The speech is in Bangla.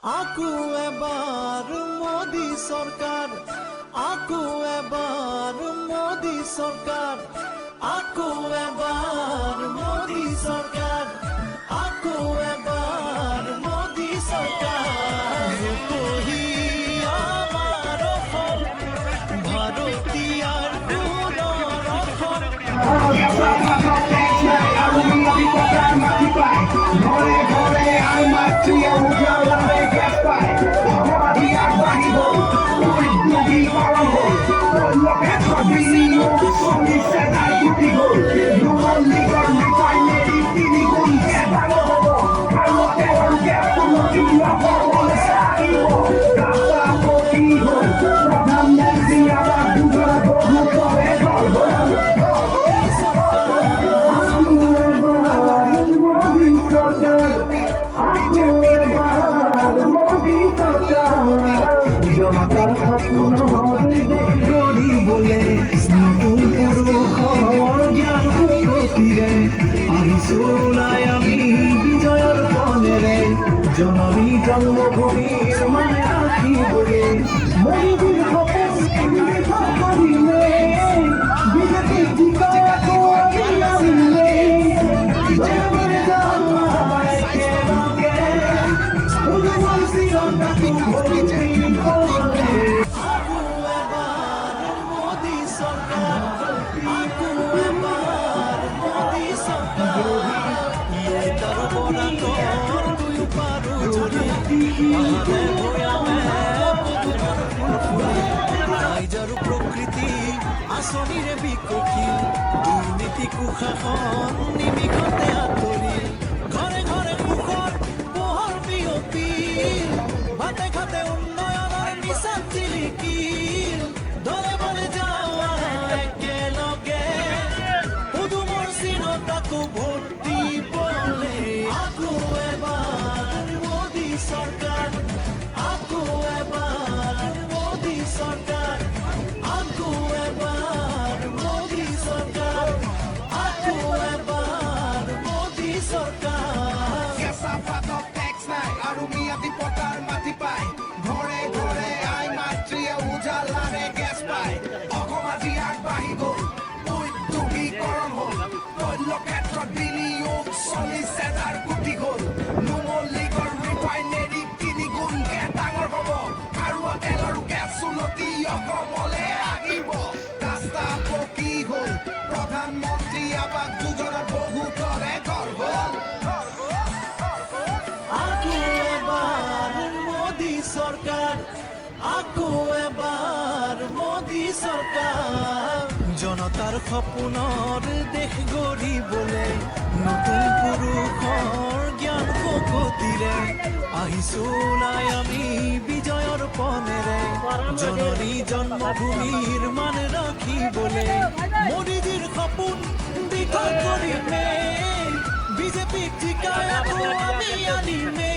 আকু এবার মোদি সরকার, আকু এবার মোদি সরকার, আকু এবার মোদি সরকার, আকু এবার মোদি সরকার। রূপহী আমার অসম, ভারতীয়ার পুনরক্ষণ। ঘরে ঘরে আয় মাতৃ উজালারে গ্যাস পায় অপরাধীরা বাহিব উদ্যোগী আরম্ভ লোকের বিনিয়োগ শ্রমিকরা তার দুটি গোল যুবলীগের রিফাইনারি 3 গুণ গ্যাস আনব কালো তেল গ্যাস তুলিয়া বলে আহিব রাস্তা প্রতি হোক প্রধানমন্ত্রী আবার দুজনে বহু করে গর্ব জনতার গড়ি বলে নতুন পুরো জ্ঞান প্রতিরে আহিছোলাই আমি বিজয়ের পনেরে জননী জন্মভূমির মানে রাখিবলে মরিদিন করিলে বিজেপি টিকায় আমিলে প্রকৃতি আসনিরে বিকশী দুর্নীতি কুশাসন নিমিষতে আঁতৰি ঘৰে ঘৰে সুখৰ পোহৰ বিয়পি ভাতে খাতে উন্নয়নৰ নিচান জিলিকিল দলে বলে যাৱা একেলগে উদুমৰ চিৰতাকো ভোট দিবলে আকৌ এবাৰ মোদী চৰকাৰ আকৌ এবাৰ মোদী চৰকাৰ আকৌ এবাৰ মোদী চৰকাৰ আকৌ এবাৰ মোদী চৰকাৰ কেঁচা পাতত টেক্স নাই আৰু মিয়াদি পটাৰ মাটি পায় ঘৰে ঘৰে আই মাতৃয়ে উজালাৰে গেছ পায় অসমাজি আগবাঢ়ি গ'ল উদ্যোগীকৰণ হ'ল তৈল ক্ষেত্ৰত বিনিয়োগ 40,000 কোটি গ'ল নুমলীগৰ ৰিফাইনেৰী 3 গুণ ডাঙৰ হ'ব খাৰুৱা তেল আৰু গেছ চুলতি অসমলে আহিব ৰাস্তা পকী হ'ল প্ৰধানমন্ত্ৰী আৱাস যোজনাৰ বহুতৰে ঘৰ হ'ল আকৌ এবাৰ মোদী চৰকাৰ আকৌ এবাৰ মোদী চৰকাৰ জনতাৰ সপোনৰ দেশ গঢ়িবলৈ নতুন পুৰুষৰ জ্ঞান শক্তিৰে আহিছোলাই আমি বিজয়ৰ পনেৰে জননী জন্মভূমিৰ মান ৰাখিবলৈ মোদীজীৰ সপোন বিকাশ কৰিমে বিজেপিক জিকাই আকৌ আমি আনিমে